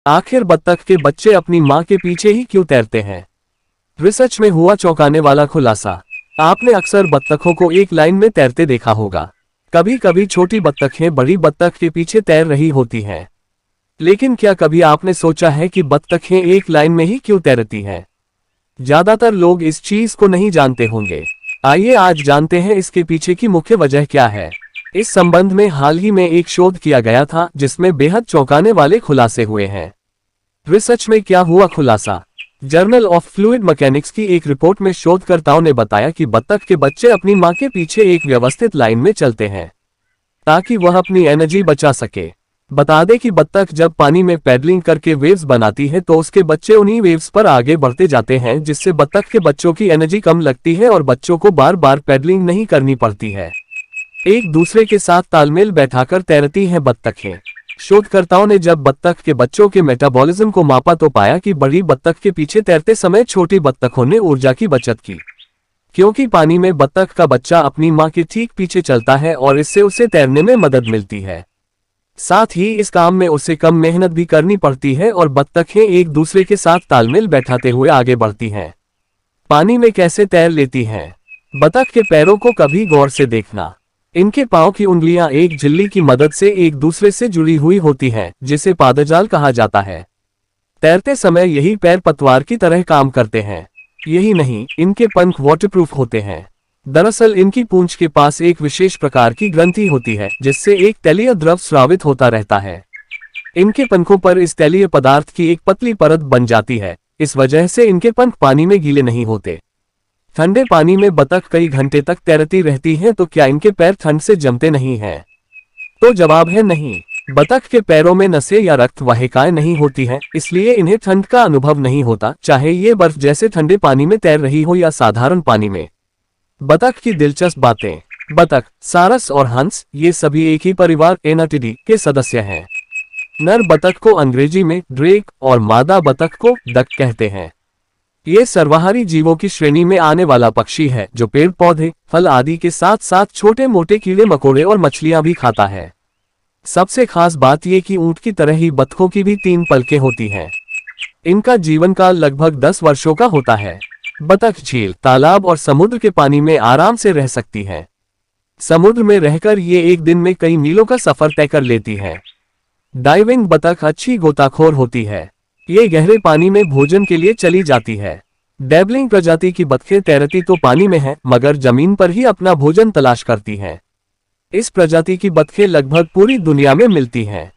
आखिर बत्तख के बच्चे अपनी मां के पीछे ही क्यों तैरते हैं? रिसर्च में हुआ चौंकाने वाला खुलासा। आपने अक्सर बत्तखों को एक लाइन में तैरते देखा होगा। कभी कभी छोटी बत्तखें बड़ी बत्तख के पीछे तैर रही होती हैं। लेकिन क्या कभी आपने सोचा है कि बत्तखें एक लाइन में ही क्यों तैरती हैं? ज्यादातर लोग इस चीज को नहीं जानते होंगे। आइए आज जानते हैं इसके पीछे की मुख्य वजह क्या है। इस संबंध में हाल ही में एक शोध किया गया था जिसमें बेहद चौंकाने वाले खुलासे हुए हैं। रिसर्च में क्या हुआ खुलासा? जर्नल ऑफ फ्लूइड मैकेनिक्स की एक रिपोर्ट में शोधकर्ताओं ने बताया कि बत्तख के बच्चे अपनी मां के पीछे एक व्यवस्थित लाइन में चलते हैं ताकि वह अपनी एनर्जी बचा सके। बता दें कि बत्तख जब पानी में पैडलिंग करके वेव्स बनाती है तो उसके बच्चे उन्हीं वेव्स पर आगे बढ़ते जाते हैं, जिससे बत्तख के बच्चों की एनर्जी कम लगती है और बच्चों को बार बार पैडलिंग नहीं करनी पड़ती है। एक दूसरे के साथ तालमेल बैठाकर तैरती हैं बत्तखें। शोधकर्ताओं ने जब बत्तख के बच्चों के मेटाबॉलिज्म को मापा तो पाया कि बड़ी बत्तख के पीछे तैरते समय छोटी बत्तखों ने ऊर्जा की बचत की, क्योंकि पानी में बत्तख का बच्चा अपनी मां के ठीक पीछे चलता है और इससे उसे तैरने में मदद मिलती है। साथ ही इस काम में उसे कम मेहनत भी करनी पड़ती है और बत्तखें एक दूसरे के साथ तालमेल बैठाते हुए आगे बढ़ती हैं। पानी में कैसे तैर लेती हैं? बत्तख के पैरों को कभी गौर से देखना। इनके पांव की उंगलियां एक झिल्ली की मदद से एक दूसरे से जुड़ी हुई होती हैं, जिसे पादजाल कहा जाता है। तैरते समय यही पैर पतवार की तरह काम करते हैं। यही नहीं, इनके पंख वाटरप्रूफ होते हैं। दरअसल इनकी पूंछ के पास एक विशेष प्रकार की ग्रंथि होती है जिससे एक तैलीय द्रव स्रावित होता रहता है। इनके पंखों पर इस तैलीय पदार्थ की एक पतली परत बन जाती है। इस वजह से इनके पंख पानी में गीले नहीं होते। ठंडे पानी में बतख कई घंटे तक तैरती रहती हैं, तो क्या इनके पैर ठंड से जमते नहीं हैं? तो जवाब है नहीं। बतख के पैरों में नसें या रक्त वाहिकाएं नहीं होती हैं, इसलिए इन्हें ठंड का अनुभव नहीं होता, चाहे ये बर्फ जैसे ठंडे पानी में तैर रही हो या साधारण पानी में। बतख की दिलचस्प बातें। बतख, सारस और हंस ये सभी एक ही परिवार एनाटिडी के सदस्य हैं। नर बतख को अंग्रेजी में ड्रेक और मादा बतख को डक कहते हैं। ये सर्वाहारी जीवों की श्रेणी में आने वाला पक्षी है जो पेड़ पौधे, फल आदि के साथ साथ छोटे मोटे कीड़े मकोड़े और मछलियां भी खाता है। सबसे खास बात यह कि ऊंट की तरह ही बतखों की भी 3 पलकें होती हैं। इनका जीवन काल लगभग 10 वर्षों का होता है। बतख झील, तालाब और समुद्र के पानी में आराम से रह सकती है। समुद्र में रहकर ये एक दिन में कई मीलों का सफर तय कर लेती है। डाइविंग बतख अच्छी गोताखोर होती है। ये गहरे पानी में भोजन के लिए चली जाती है। डैबलिंग प्रजाति की बतखें तैरती तो पानी में हैं, मगर जमीन पर ही अपना भोजन तलाश करती हैं। इस प्रजाति की बतखें लगभग पूरी दुनिया में मिलती हैं।